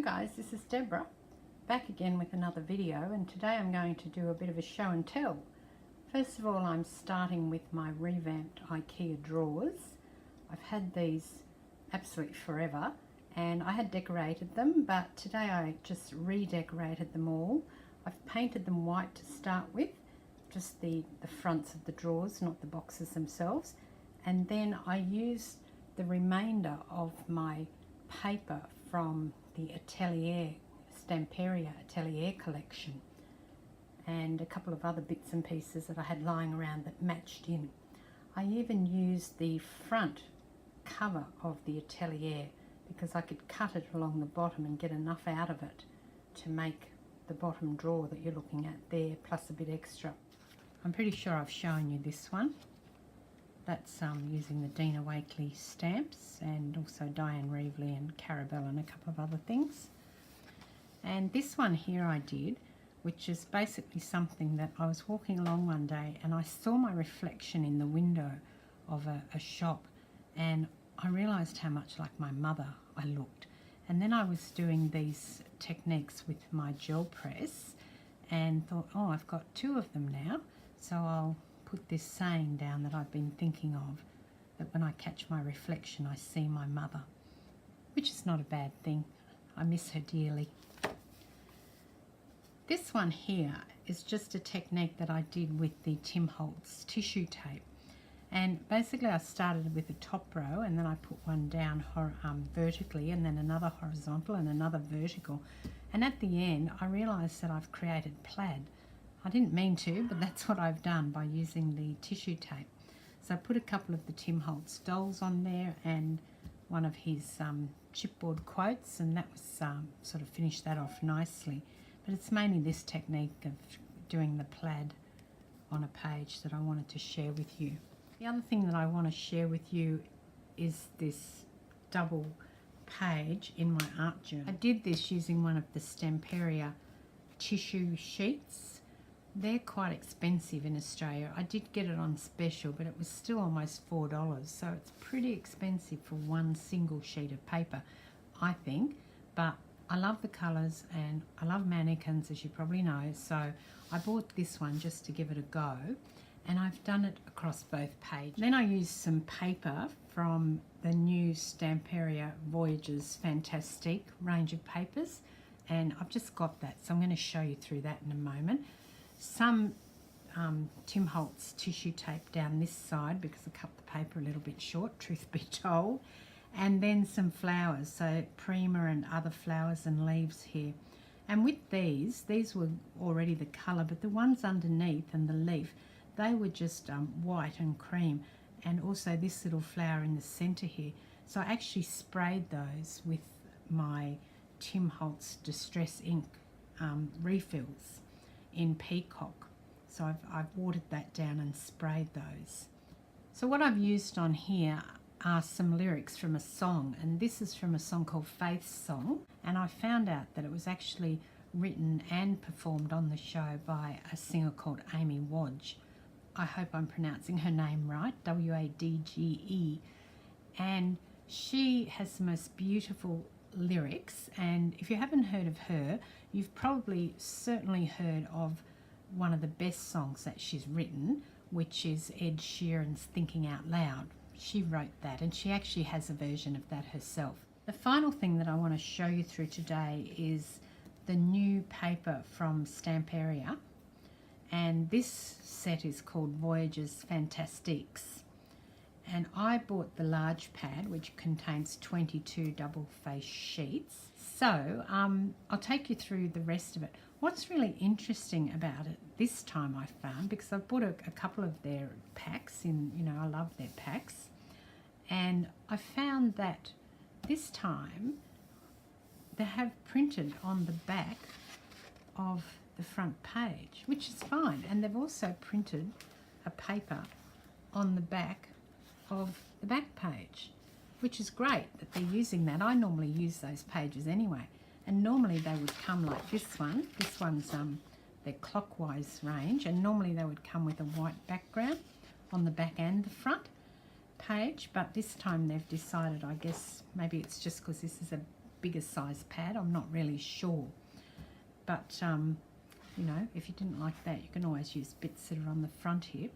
guys, this is Deborah back again with another video, and today I'm going to do a bit of a show and tell. First of all, I'm starting with my revamped IKEA drawers. I've had these absolutely forever and I had decorated them, but today I just redecorated them all. I've painted them white to start with, just the fronts of the drawers, not the boxes themselves, and then I used the remainder of my paper from the Stamperia Atelier collection and a couple of other bits and pieces that I had lying around that matched in. I even used the front cover of the Atelier because I could cut it along the bottom and get enough out of it to make the bottom drawer that you're looking at there, plus a bit extra. I'm pretty sure I've shown you this one. That's using the Dina Wakley stamps and also Diane Reevely and Carabelle and a couple of other things. And this one here I did, which is basically something that I was walking along one day and I saw my reflection in the window of a shop, and I realised how much like my mother I looked. And then I was doing these techniques with my gel press and thought, oh, I've got two of them now, so I'll put this saying down that I've been thinking of, that when I catch my reflection I see my mother, which is not a bad thing. I miss her dearly. This one here is just a technique that I did with the Tim Holtz tissue tape, and basically I started with the top row and then I put one down vertically and then another horizontal and another vertical, and at the end I realized that I've created plaid. I didn't mean to, but that's what I've done by using the tissue tape. So I put a couple of the Tim Holtz dolls on there and one of his chipboard quotes, and that was sort of finished that off nicely. But it's mainly this technique of doing the plaid on a page that I wanted to share with you. The other thing that I want to share with you is this double page in my art journal. I did this using one of the Stamperia tissue sheets. They're quite expensive in Australia. I did get it on special, but it was still almost $4, so it's pretty expensive for one single sheet of paper, I think. But I love the colours and I love mannequins, as you probably know, so I bought this one just to give it a go, and I've done it across both pages. Then I used some paper from the new Stamperia Voyages Fantastiques range of papers, and I've just got that, so I'm going to show you through that in a moment. Some Tim Holtz tissue tape down this side because I cut the paper a little bit short, truth be told, and then some flowers, so Prima and other flowers and leaves here. And with these were already the colour, but the ones underneath and the leaf, they were just white and cream, and also this little flower in the centre here. So I actually sprayed those with my Tim Holtz Distress ink refills in Peacock. So I've watered that down and sprayed those. So what I've used on here are some lyrics from a song, and this is from a song called Faith's Song, and I found out that it was actually written and performed on the show by a singer called Amy Wadge. I hope I'm pronouncing her name right, W-A-D-G-E, and she has the most beautiful lyrics, and if you haven't heard of her, you've probably certainly heard of one of the best songs that she's written, which is Ed Sheeran's Thinking Out Loud. She wrote that, and she actually has a version of that herself. The final thing that I want to show you through today is the new paper from Stamperia, and this set is called Voyages Fantastiques. And I bought the large pad, which contains 22 double-faced sheets. So I'll take you through the rest of it. What's really interesting about it this time I found, because I've bought a couple of their packs, I love their packs, and I found that this time they have printed on the back of the front page, which is fine, and they've also printed a paper on the back of the back page, which is great that they're using that. I normally use those pages anyway, and normally they would come like this one. This one's their clockwise range, and normally they would come with a white background on the back and the front page, but this time they've decided, I guess maybe it's just because this is a bigger size pad. I'm not really sure. But, you know, if you didn't like that, you can always use bits that are on the front here.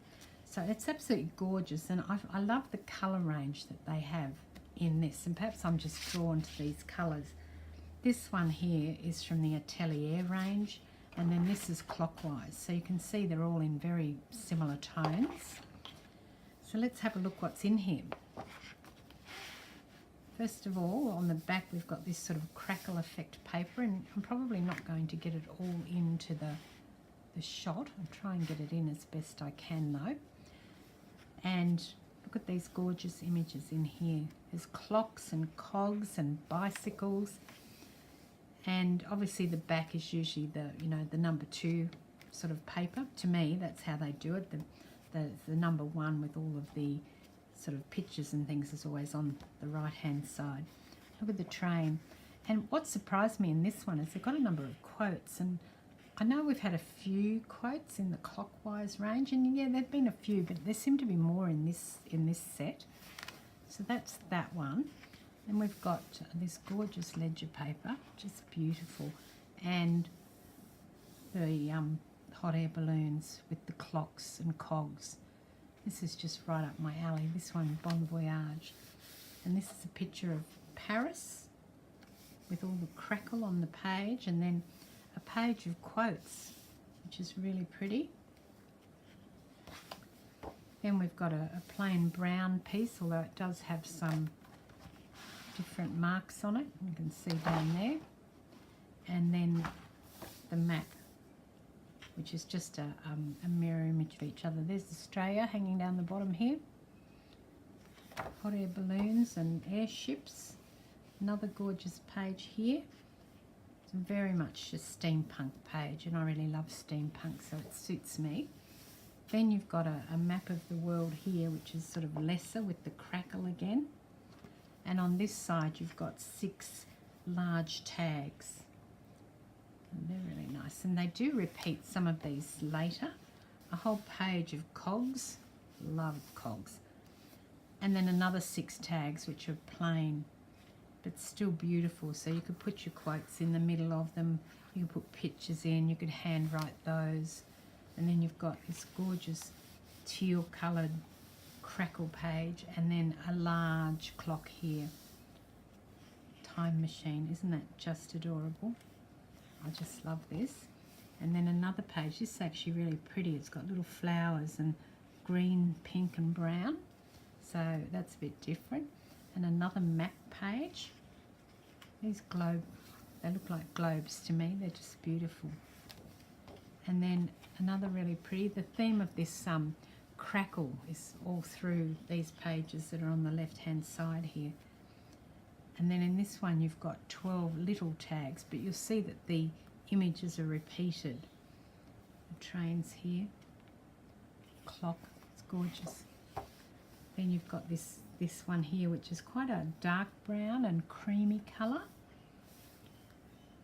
So it's absolutely gorgeous, and I love the colour range that they have in this, and perhaps I'm just drawn to these colours. This one here is from the Atelier range, and then this is clockwise, so you can see they're all in very similar tones. So let's have a look what's in here. First of all, on the back we've got this sort of crackle effect paper, and I'm probably not going to get it all into the shot. I'll try and get it in as best I can though. And look at these gorgeous images in here. There's clocks and cogs and bicycles, and obviously the back is usually the, you know, the number 2 sort of paper. To me, that's how they do it. The number 1 with all of the sort of pictures and things is always on the right hand side. Look at the train. And what surprised me in this one is they've got a number of quotes, and I know we've had a few quotes in the clockwise range, and yeah, there've been a few, but there seem to be more in this set. So that's that one. And we've got this gorgeous ledger paper, just beautiful, and the hot air balloons with the clocks and cogs. This is just right up my alley. This one, Bon Voyage. And this is a picture of Paris with all the crackle on the page, and then a page of quotes, which is really pretty. Then we've got a plain brown piece, although it does have some different marks on it. You can see down there. And then the map, which is just a mirror image of each other. There's Australia hanging down the bottom here. Hot air balloons and airships. Another gorgeous page here. It's very much a steampunk page, and I really love steampunk, so it suits me. Then you've got a map of the world here, which is sort of lesser with the crackle again. And on this side you've got 6 large tags. And they're really nice, and they do repeat some of these later. A whole page of cogs, love cogs, and then another 6 tags which are plain but still beautiful, so you could put your quotes in the middle of them, you could put pictures in, you could handwrite those. And then you've got this gorgeous teal coloured crackle page, and then a large clock here. Time machine, isn't that just adorable? I just love this. And then another page, this is actually really pretty. It's got little flowers and green, pink and brown, so that's a bit different. And another map page. These they look like globes to me. They're just beautiful. And then another really pretty. The theme of this crackle is all through these pages that are on the left hand side here. And then in this one you've got 12 little tags, but you'll see that the images are repeated. The trains here, clock, it's gorgeous. Then you've got this one here, which is quite a dark brown and creamy colour.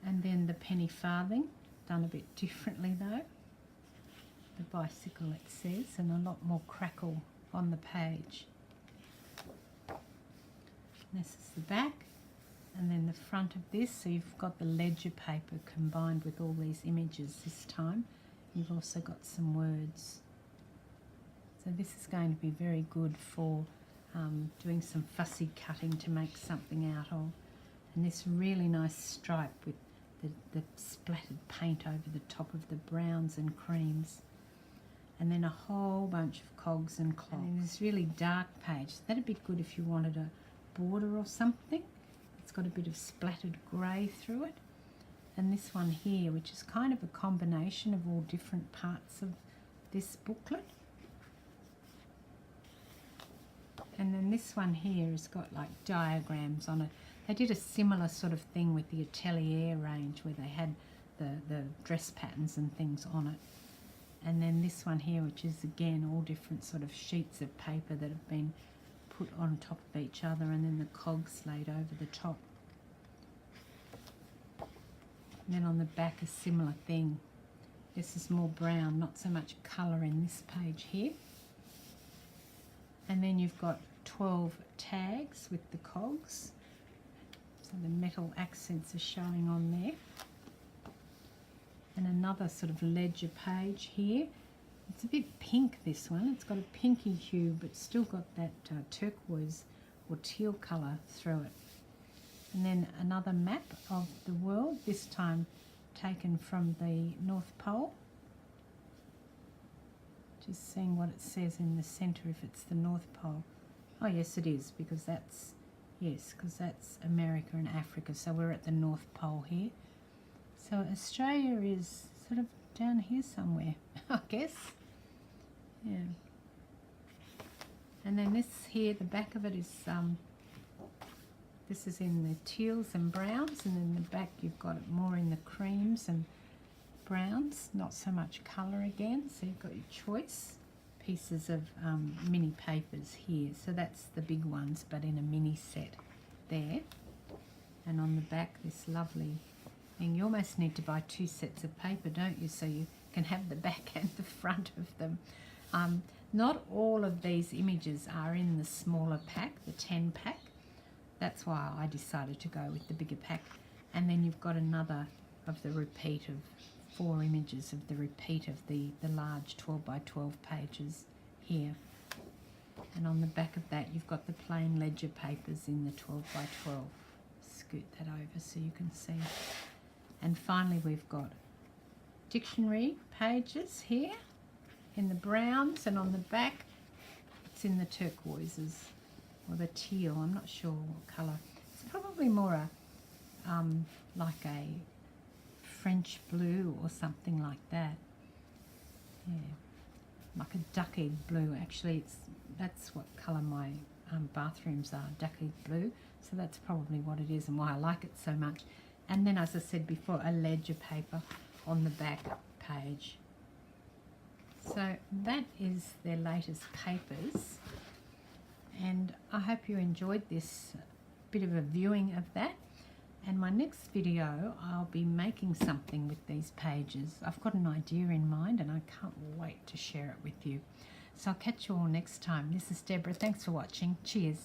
And then the penny farthing, done a bit differently though. The bicycle, it says, and a lot more crackle on the page. This is the back, and then the front of this, so you've got the ledger paper combined with all these images this time. You've also got some words. So this is going to be very good for doing some fussy cutting to make something out of. And this really nice stripe with the splattered paint over the top of the browns and creams. And then a whole bunch of cogs and clocks. And this really dark page. That'd be good if you wanted a border or something. It's got a bit of splattered grey through it. And this one here, which is kind of a combination of all different parts of this booklet. And then this one here has got like diagrams on it. They did a similar sort of thing with the Atelier range where they had the dress patterns and things on it. And then this one here, which is again all different sort of sheets of paper that have been put on top of each other, and then the cogs laid over the top. And then on the back a similar thing. This is more brown, not so much colour in this page here. And then you've got 12 tags with the cogs. So So the metal accents are showing on there. And another sort of ledger page here. It's a bit pink, this one. It's got a pinky hue, but still got that turquoise or teal colour through it. And then another map of the world, this time taken from the North Pole. Just seeing what it says in the centre, if it's the North Pole. Oh yes, it is, because that's, yes, because that's America and Africa, so we're at the North Pole here. So Australia is sort of down here somewhere, I guess. Yeah. And then this here, the back of it is, this is in the teals and browns, and then the back you've got it more in the creams and browns, not so much colour again, so you've got your choice. Pieces of mini papers here, so that's the big ones, but in a mini set there. And on the back, this lovely thing. You almost need to buy 2 sets of paper, don't you, so you can have the back and the front of them. Not all of these images are in the smaller pack, the 10 pack. That's why I decided to go with the bigger pack. And then you've got another of the repeat of 4 images of the repeat of the large 12 by 12 pages here. And on the back of that you've got the plain ledger papers in the 12 by 12. Scoot that over so you can see. And finally we've got dictionary pages here in the browns, and on the back it's in the turquoises or the teal. I'm not sure what colour. It's probably more a like a French blue or something like that. Yeah, like a duck-egg blue. Actually, that's what colour my bathrooms are, duck-egg blue. So that's probably what it is and why I like it so much. And then, as I said before, a ledger paper on the back page. So that is their latest papers, and I hope you enjoyed this bit of a viewing of that. And my next video, I'll be making something with these pages. I've got an idea in mind and I can't wait to share it with you. So I'll catch you all next time. This is Deborah. Thanks for watching. Cheers.